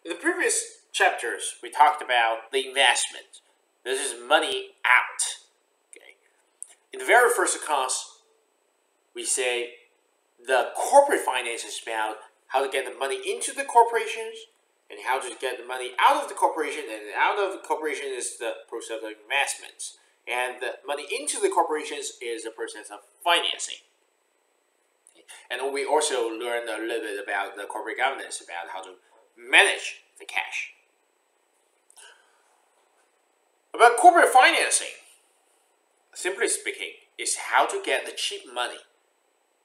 In the previous chapters, we talked about the investment. This is money out. Okay. In the very first class, we say the corporate finance is about how to get the money into the corporations and how to get the money out of the corporation, and out of the corporation is the process of investments. And the money into the corporations is the process of financing. And we also learned a little bit about the corporate governance, about how to manage the cash. About corporate financing, simply speaking, is how to get the cheap money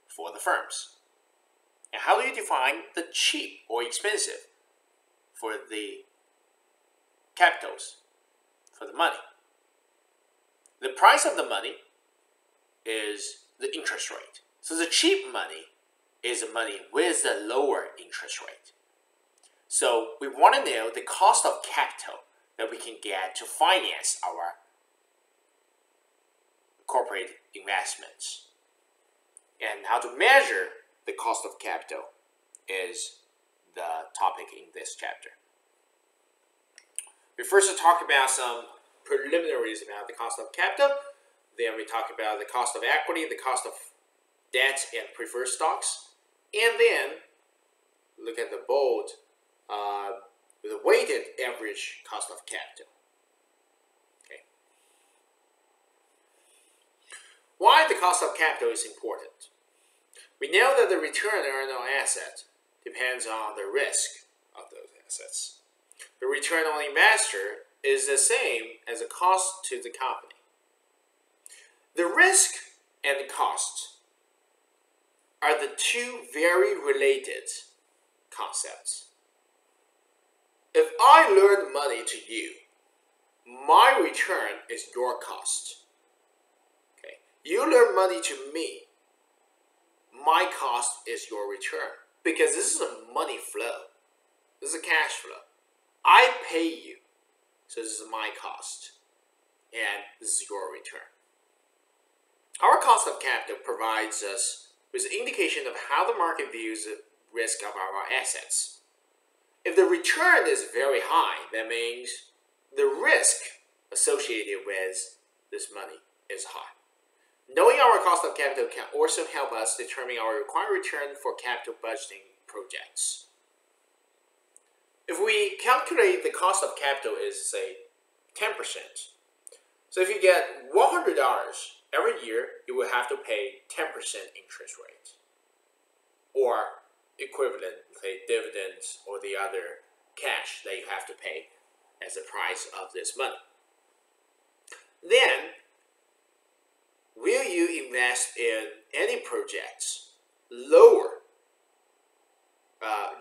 for the firms. And how do you define the cheap or expensive for the capitals, for the money? The price of the money is the interest rate. So the cheap money is the money with the lower interest rate. So we want to know the cost of capital that we can get to finance our corporate investments. And how to measure the cost of capital is the topic in this chapter. We first talk about some preliminaries about the cost of capital. Then we talk about the cost of equity, the cost of debt and preferred stocks. And then look at the bold, the weighted average cost of capital. Okay. Why the cost of capital is important? We know that the return earned on asset depends on the risk of those assets. The return on investor is the same as the cost to the company. The risk and the cost are the two very related concepts. If I lend money to you, my return is your cost. Okay. You lend money to me, my cost is your return. Because this is a money flow. This is a cash flow. I pay you, so this is my cost. And this is your return. Our cost of capital provides us with an indication of how the market views the risk of our assets. If the return is very high, that means the risk associated with this money is high. Knowing our cost of capital can also help us determine our required return for capital budgeting projects. If we calculate the cost of capital is, say, 10%, so if you get $100 every year, you will have to pay 10% interest rate, or equivalent, say, dividends or the other cash that you have to pay as the price of this money. Then, will you invest in any projects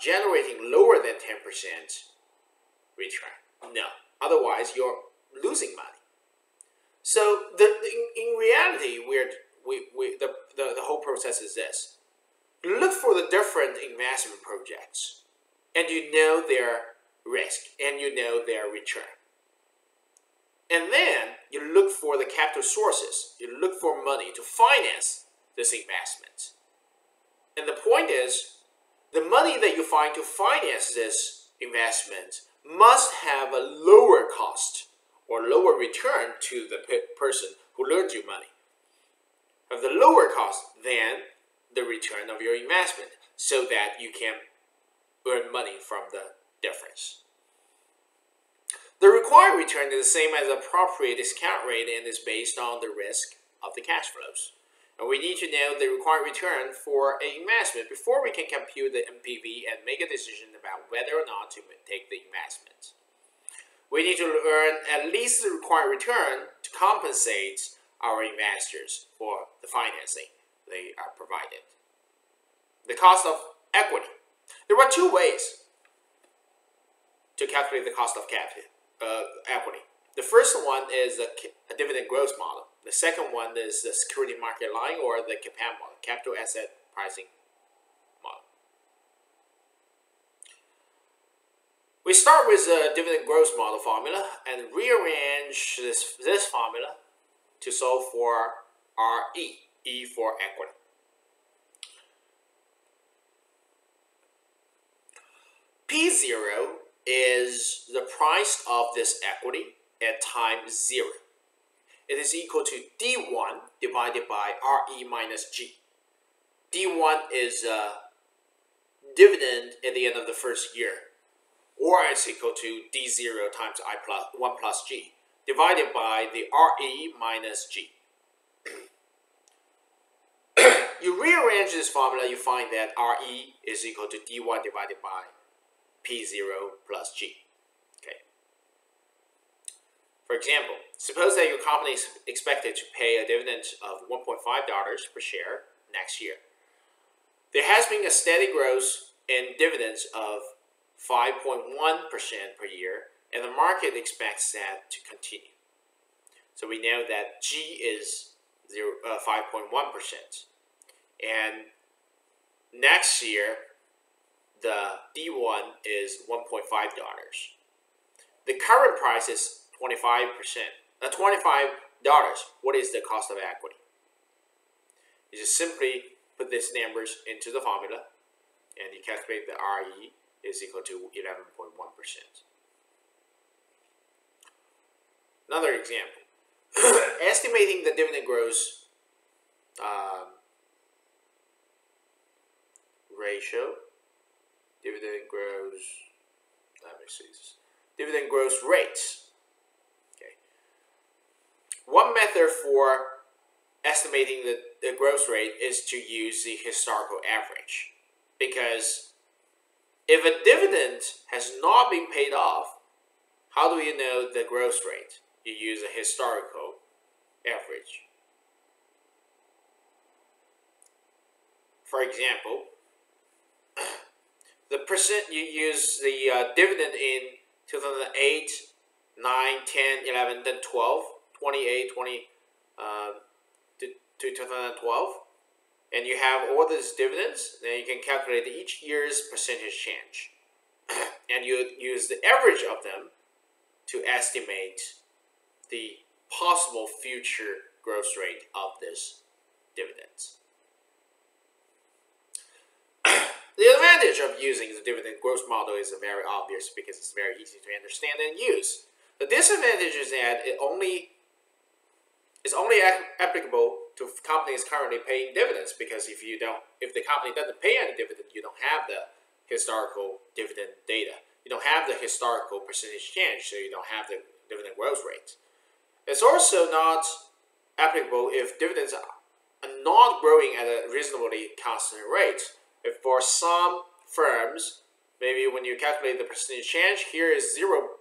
generating lower than 10% return? No. Otherwise, you're losing money. So in reality, the whole process is this. You look for the different investment projects, and you know their risk, and you know their return. And then you look for the capital sources. You look for money to finance this investment. And the point is, the money that you find to finance this investment must have a lower cost or lower return to the person who lent you money. Have the lower cost than the return of your investment, so that you can earn money from the difference. The required return is the same as the appropriate discount rate and is based on the risk of the cash flows. And we need to know the required return for an investment before we can compute the NPV and make a decision about whether or not to take the investment. We need to earn at least the required return to compensate our investors for the financing they are provided. The cost of equity. There are two ways to calculate the cost of equity. The first one is a dividend growth model. The second one is the security market line, or the CAPM model, capital asset pricing model. We start with the dividend growth model formula and rearrange this formula to solve for RE, E for equity. P0 is the price of this equity at time 0. It is equal to D1 divided by RE minus G. D1 is dividend at the end of the first year, or it's equal to D0 times 1 plus G, divided by the RE minus G. You rearrange this formula, you find that RE is equal to D1 divided by P0 plus G. Okay. For example, suppose that your company is expected to pay a dividend of $1.5 per share next year. There has been a steady growth in dividends of 5.1% per year, and the market expects that to continue. So we know that G is 5.1%. And next year, the D1 is $1.5. The current price is 25%. $25. What is the cost of equity? You just simply put these numbers into the formula, and you calculate the RE is equal to 11.1%. Another example. Estimating the dividend growth ratio, dividend growth rates. Okay. One method for estimating the growth rate is to use the historical average, because if a dividend has not been paid off, how do you know the growth rate? You use a historical average. For example, the percent you use the dividend in 2008, 9, 10, 11, then 12, 28, 20 to 2012, and you have all these dividends, then you can calculate each year's percentage change. And you use the average of them to estimate the possible future growth rate of this dividends. The advantage of using the dividend growth model is very obvious, because it's very easy to understand and use. The disadvantage is that it's only applicable to companies currently paying dividends, because if the company doesn't pay any dividend, you don't have the historical dividend data. You don't have the historical percentage change, so you don't have the dividend growth rate. It's also not applicable if dividends are not growing at a reasonably constant rate. If for some firms, maybe when you calculate the percentage change, here is 0.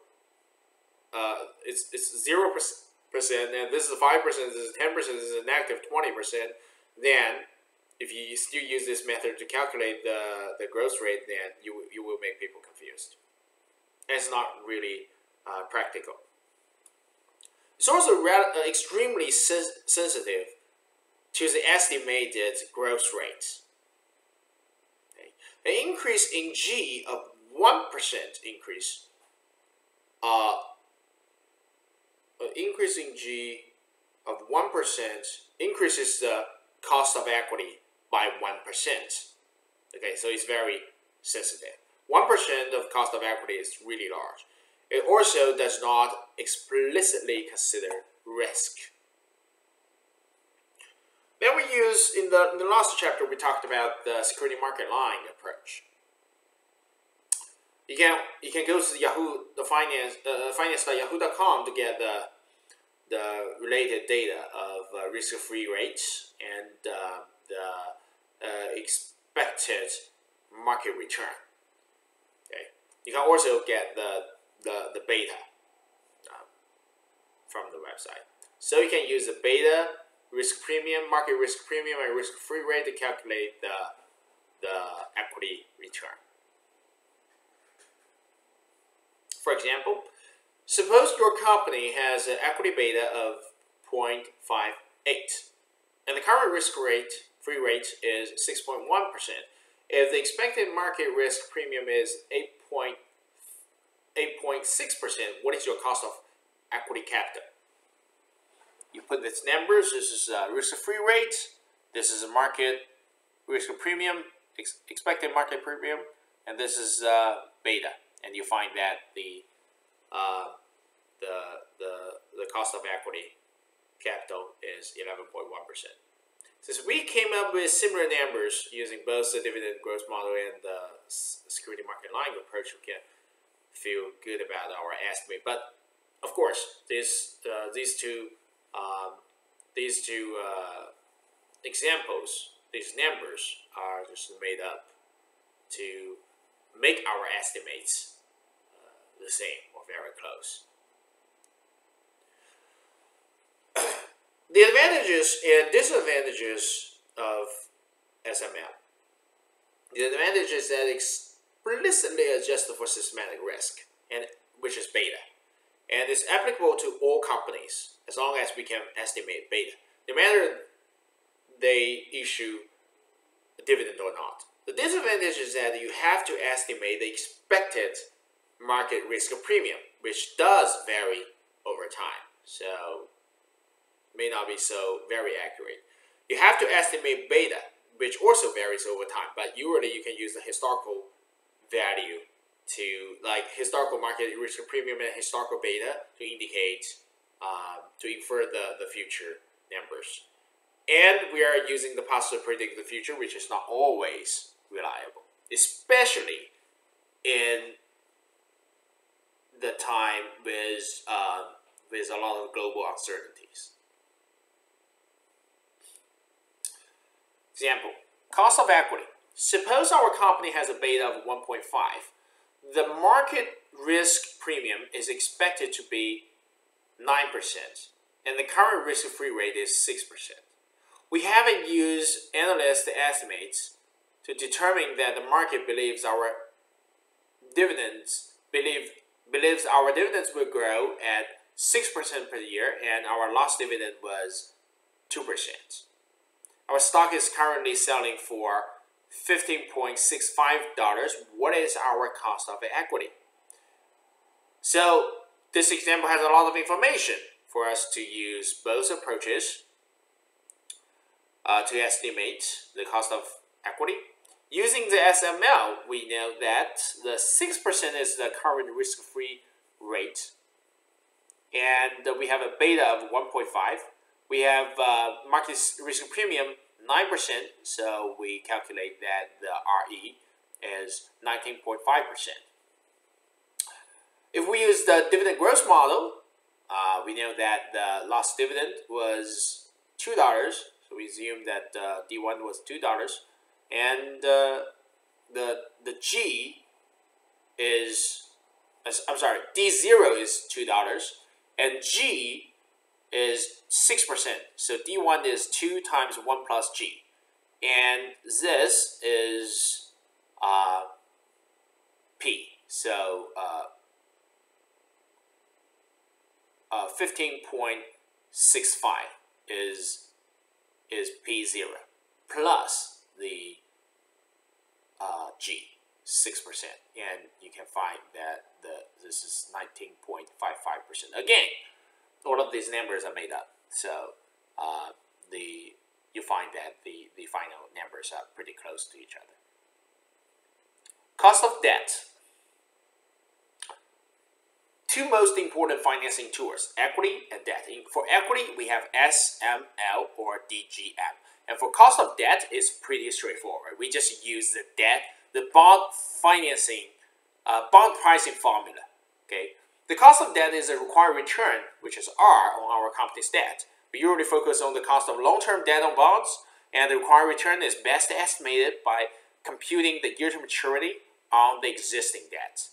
It's 0%, and this is 5%, this is 10%, this is a negative 20%. Then, if you still use this method to calculate the growth rate, then you will make people confused. And it's not really practical. It's also extremely sensitive to the estimated growth rate. Okay. An increase in G of 1% increase, an increase in G of 1% increases the cost of equity by 1%. Okay, so it's very sensitive. 1% of cost of equity is really large. It also does not explicitly consider risk. Then we use, in the last chapter, we talked about the security market line approach. You can go to the Yahoo, the finance.yahoo.com to get the related data of risk-free rates and the expected market return. Okay, you can also get the beta from the website. So you can use the beta, risk premium, market risk premium, and risk-free rate to calculate the equity return. For example, suppose your company has an equity beta of 0.58, and the current risk-free rate is 6.1%. If the expected market risk premium is 8.6%, what is your cost of equity capital? You put these numbers. This is risk-free rate. This is a market risk premium, expected market premium, and this is beta. and you find that the cost of equity capital is 11.1%. Since we came up with similar numbers using both the dividend growth model and the security market line approach, we can feel good about our estimate. But of course, these two examples, these numbers are just made up to make our estimates the same or very close. The advantages and disadvantages of SML. The advantage is that explicitly adjusted for systematic risk, and which is beta, and is applicable to all companies as long as we can estimate beta, no matter they issue a dividend or not. The disadvantage is that you have to estimate the expected market risk of premium, which does vary over time, so may not be so very accurate. You have to estimate beta, which also varies over time, but usually you can use the historical value to, like historical market risk of premium and historical beta, to indicate, to infer the future numbers. And we are using the past to predict the future, which is not always reliable, especially in the time with a lot of global uncertainties. Example, cost of equity. Suppose our company has a beta of 1.5. The market risk premium is expected to be 9%, and the current risk-free rate is 6%. We haven't used analyst estimates to determine that the market believes our dividends will grow at 6% per year, and our last dividend was 2%. Our stock is currently selling for $15.65. What is our cost of equity? So this example has a lot of information for us to use both approaches to estimate the cost of equity. Using the SML, we know that the 6% is the current risk-free rate, and we have a beta of 1.5. We have market risk premium 9%, so we calculate that the RE is 19.5%. If we use the dividend growth model, we know that the last dividend was $2, so we assume that D1 was $2, and the G is, I'm sorry, D0 is $2, and G is 6%. So D1 is 2 times 1 plus G. And this is P. So 15.65 is P0 plus the G, 6%. And you can find that this is 19.55%. Again, all of these numbers are made up, so you find that the final numbers are pretty close to each other. Cost of debt. Two most important financing tools, equity and debt. For equity, we have SML or DGM. And for cost of debt, it's pretty straightforward. We just use the bond pricing formula, okay? The cost of debt is a required return, which is R, on our company's debt. We usually focus on the cost of long-term debt on bonds, and the required return is best estimated by computing the year to maturity on the existing debt.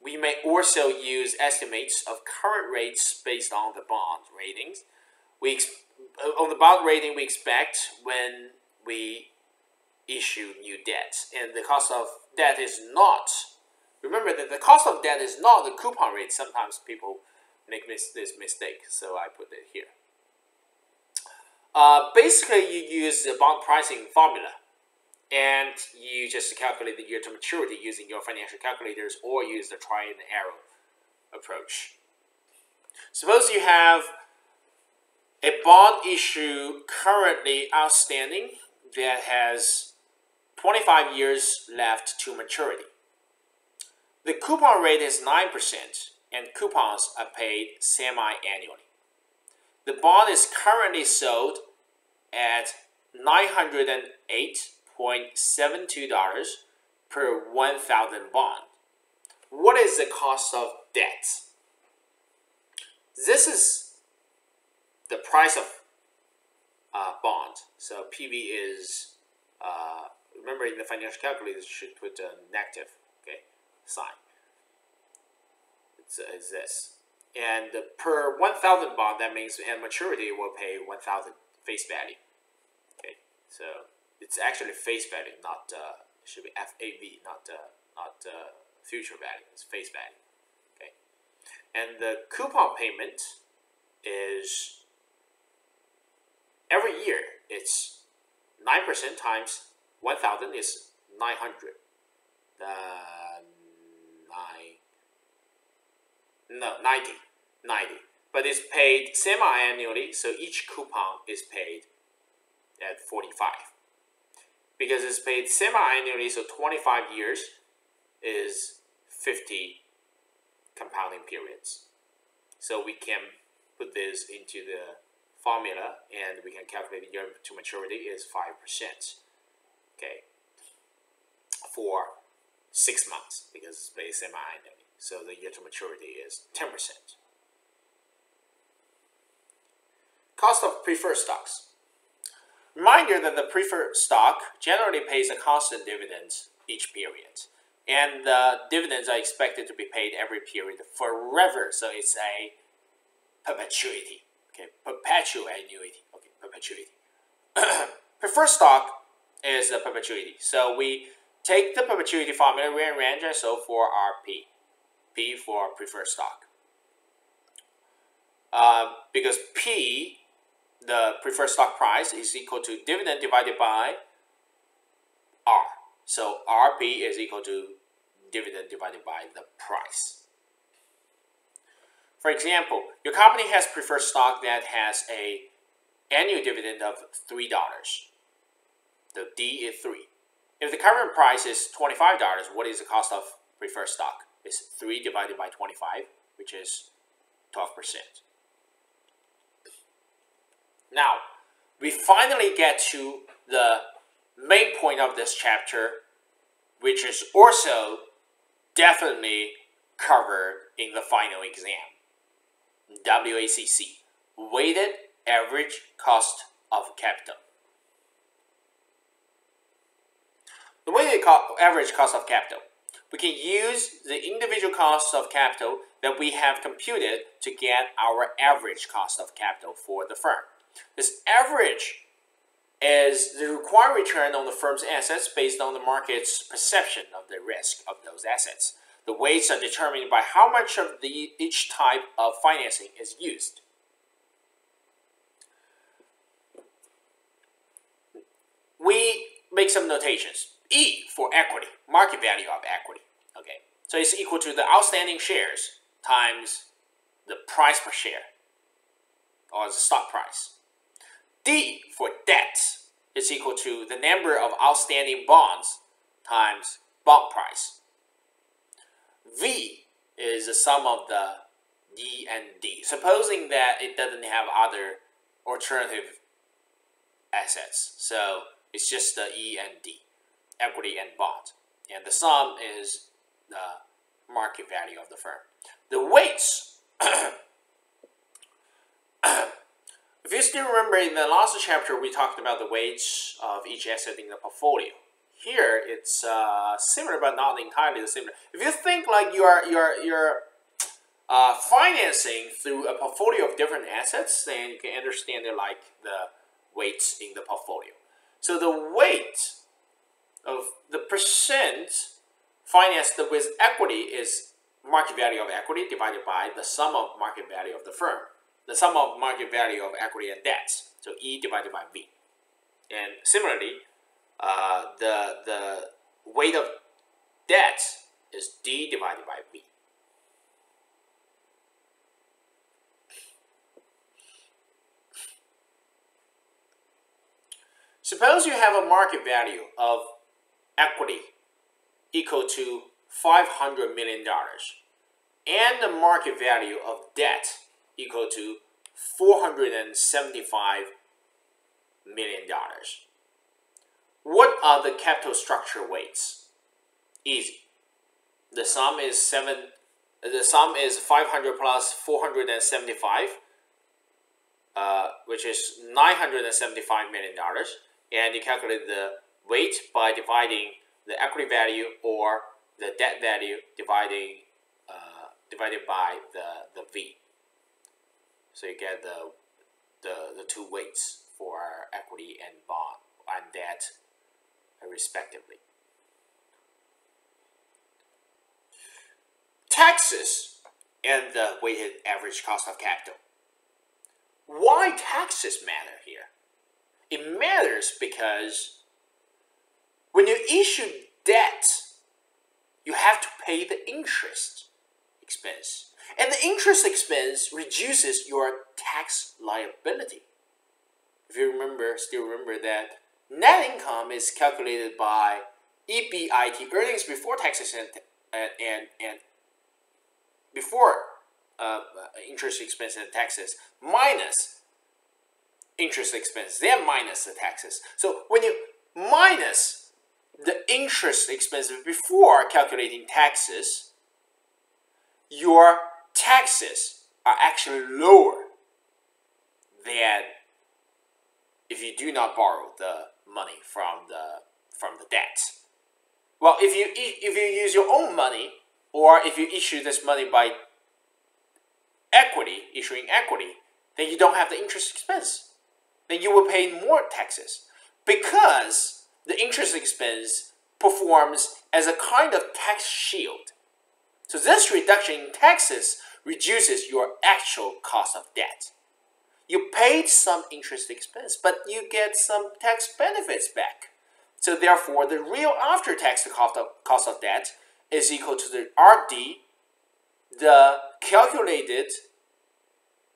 We may also use estimates of current rates based on the bond ratings. On the bond rating we expect when we issue new debt, and the cost of debt is not. Remember that the cost of debt is not the coupon rate. Sometimes people make this mistake, so I put it here. Basically, you use the bond pricing formula, and you just calculate the year to maturity using your financial calculators, or use the trial and error approach. Suppose you have a bond issue currently outstanding that has 25 years left to maturity. The coupon rate is 9%, and coupons are paid semi-annually. The bond is currently sold at $908.72 per 1,000 bond. What is the cost of debt? This is the price of bond. So PV is, remember in the financial calculator, you should put a negative sign. It's this. And per 1,000 bond, that means at maturity will pay 1,000 face value. Okay, so it's actually face value, not it should be FAV, not future value. It's face value. Okay, and the coupon payment is every year. It's 9% times 1,000 is 900. 90. But it's paid semi-annually, so each coupon is paid at 45. Because it's paid semi-annually, so 25 years is 50 compounding periods. So we can put this into the formula, and we can calculate the year to maturity is 5%. Okay, for 6 months, because it's paid semi-annually. So the year to maturity is 10%. Cost of preferred stocks. Reminder that the preferred stock generally pays a constant dividend each period. And the dividends are expected to be paid every period forever. So it's a perpetuity. Okay, perpetual annuity. Okay, perpetuity. Preferred stock is a perpetuity. So we take the perpetuity formula, rearrange and so for our P. P for preferred stock. Because P, the preferred stock price, is equal to dividend divided by R. So RP is equal to dividend divided by the price. For example, your company has preferred stock that has an annual dividend of $3. The D is 3. If the current price is $25, what is the cost of preferred stock? It's 3 divided by 25, which is 12%. Now, we finally get to the main point of this chapter, which is also definitely covered in the final exam. WACC, weighted average cost of capital. The weighted average cost of capital. We can use the individual costs of capital that we have computed to get our average cost of capital for the firm. This average is the required return on the firm's assets based on the market's perception of the risk of those assets. The weights are determined by how much of each type of financing is used. We make some notations. E for equity, market value of equity. Okay, so it's equal to the outstanding shares times the price per share, or the stock price. D for debt is equal to the number of outstanding bonds times bond price. V is the sum of the E and D, supposing that it doesn't have other alternative assets. So it's just the E and D, equity and bond. And the sum is the market value of the firm. The weights, if you still remember in the last chapter, we talked about the weights of each asset in the portfolio. Here, it's similar but not entirely the similar. If you think like you're financing through a portfolio of different assets, then you can understand it like the weights in the portfolio. So the weight of the percent financed with equity is market value of equity divided by the sum of market value of the firm. The sum of market value of equity and debts. So E divided by V. And similarly, the weight of debt is D divided by V. Suppose you have a market value of equity equal to $500 million, and the market value of debt equal to $475 million. What are the capital structure weights? Easy. The sum is 500 plus 475, which is $975 million, and you calculate the weight by dividing the equity value or the debt value divided by the V. So you get the two weights for equity and bond and debt respectively. Taxes and the weighted average cost of capital. Why taxes matter here? It matters because when you issue debt, you have to pay the interest expense. And the interest expense reduces your tax liability. If you still remember that net income is calculated by EBIT, earnings before taxes and before interest expense and taxes, minus interest expense, then minus the taxes. So when you minus the interest expense before calculating taxes, your taxes are actually lower than if you do not borrow the money from the debt. Well, if you use your own money, or if you issue this money by issuing equity, then you don't have the interest expense. Then you will pay more taxes because the interest expense performs as a kind of tax shield. So this reduction in taxes reduces your actual cost of debt. You paid some interest expense, but you get some tax benefits back. So therefore, the real after-tax cost of debt is equal to the RD, the calculated,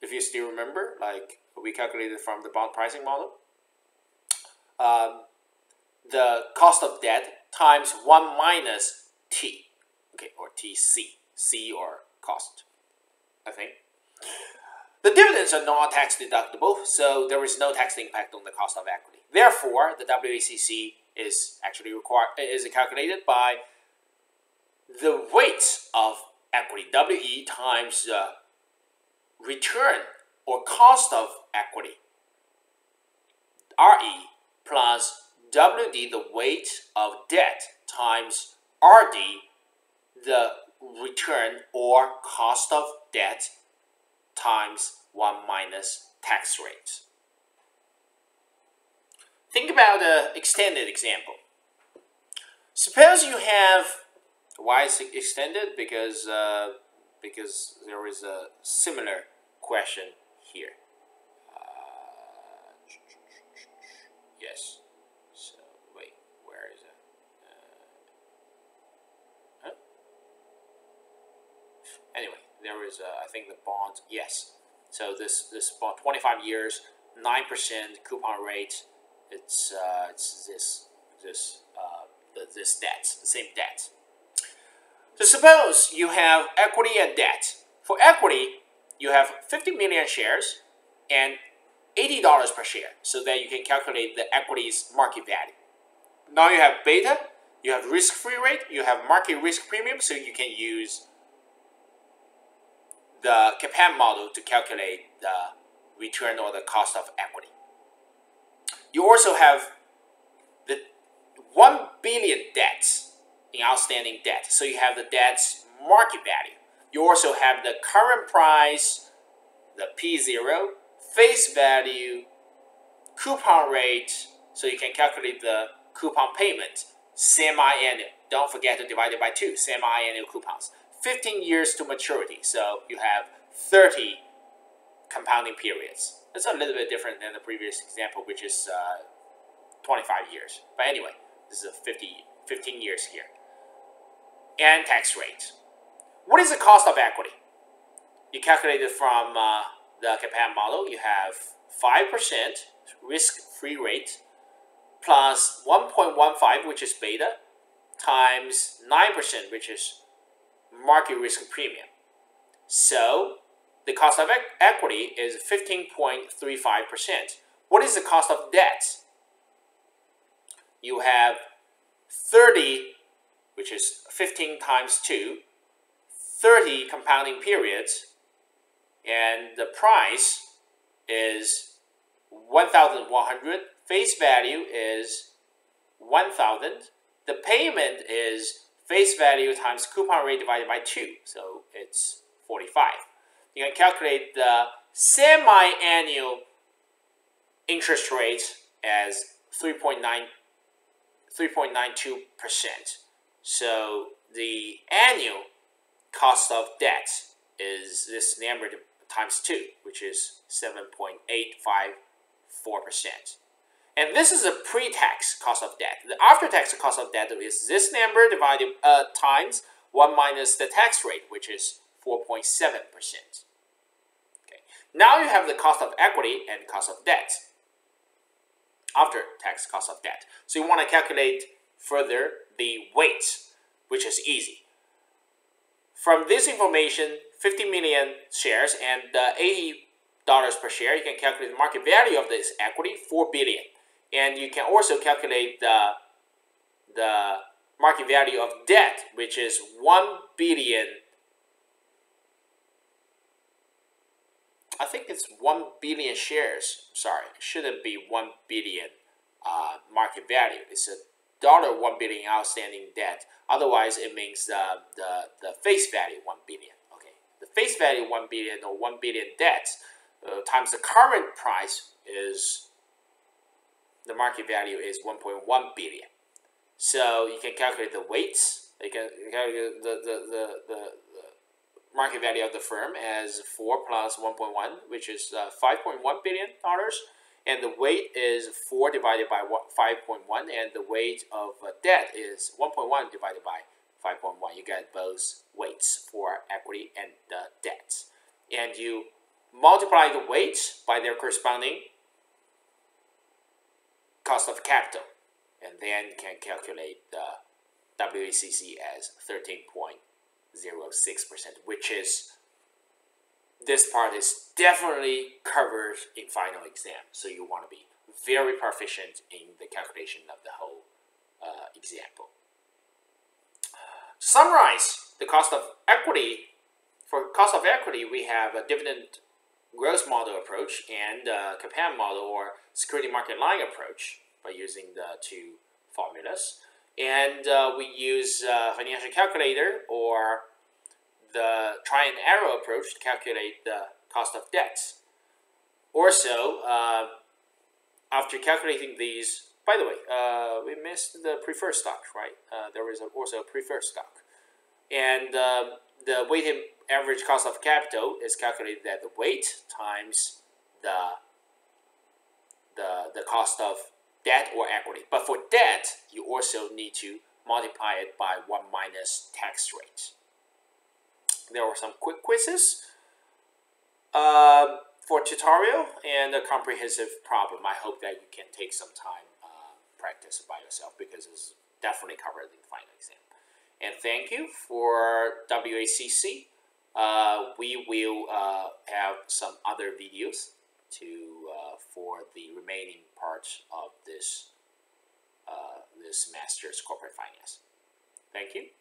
if you still remember, like we calculated from the bond pricing model, the cost of debt times 1 minus T, okay, or TC, C or cost, I think. The dividends are not tax deductible, so there is no tax impact on the cost of equity. Therefore, the WACC is actually calculated by the weight of equity, WE, times the return or cost of equity, RE, plus WD, the weight of debt, times RD, the return or cost of debt, times 1 minus tax rate. Think about an extended example. Suppose you have, why is it extended? Because there is a similar question here. Yes. So wait, where is it? Anyway, there is I think the bond. Yes. So this bond, 25 years, 9% coupon rate. It's this debt, the same debt. So suppose you have equity and debt. For equity, you have 50 million shares and $80 per share, so that you can calculate the equity's market value. Now you have beta, you have risk-free rate, you have market risk premium, so you can use the CAPM model to calculate the return or the cost of equity. You also have the 1 billion debts in outstanding debt. So you have the debt's market value. You also have the current price, the P0, face value, coupon rate, so you can calculate the coupon payment, semi-annual. Don't forget to divide it by 2, semi-annual coupons. 15 years to maturity, so you have 30 compounding periods. It's a little bit different than the previous example, which is 25 years. But anyway, this is 15 years here. And tax rate. What is the cost of equity? You calculate it from the CAPM model. You have 5% risk-free rate plus 1.15, which is beta, times 9%, which is market risk premium. So the cost of equity is 15.35%. What is the cost of debt? You have 30, which is 15 times 2, 30 compounding periods, and the price is 1,100. Face value is 1,000. The payment is face value times coupon rate divided by 2, so it's 45. You can calculate the semi-annual interest rate as 3.92%. So the annual cost of debt is this number times 2, which is 7.854%. And this is a pre-tax cost of debt. The after-tax cost of debt is this number divided times 1 minus the tax rate, which is 4.7%. Okay. Now you have the cost of equity and cost of debt. After-tax cost of debt. So you want to calculate further the weight, which is easy. From this information, 50 million shares and $80 per share, you can calculate the market value of this equity, 4 billion. And you can also calculate the market value of debt, which is 1 billion. I think it's 1 billion shares. Sorry, it shouldn't be 1 billion market value. It's a $1 billion outstanding debt. Otherwise, it means the face value 1 billion. Okay, the face value 1 billion or 1 billion debt times the current price is the market value is 1.1 billion. So you can calculate the weights. You can calculate the market value of the firm as 4 plus 1.1, which is $5.1 billion. And the weight is 4 divided by 5.1, and the weight of debt is 1.1 divided by 5.1. You get both weights for equity and debt. And you multiply the weights by their corresponding cost of capital, and then can calculate the WACC as 13.06%, which is, this part is definitely covered in final exam. So you want to be very proficient in the calculation of the whole example. To summarize the cost of equity, for cost of equity, we have a dividend growth model approach and compound model or security market line approach by using the two formulas. And we use financial calculator or the try and error approach to calculate the cost of debt. Also, after calculating these, by the way, we missed the preferred stock, right? There is also a preferred stock. And the weighted average cost of capital is calculated at the weight times the cost of debt or equity. But for debt, you also need to multiply it by 1 minus tax rate. There were some quick quizzes for tutorial and a comprehensive problem. I hope that you can take some time practice by yourself, because it's definitely covered in the final exam. And thank you for WACC. We will have some other videos for the remaining parts of this this master's corporate finance. Thank you.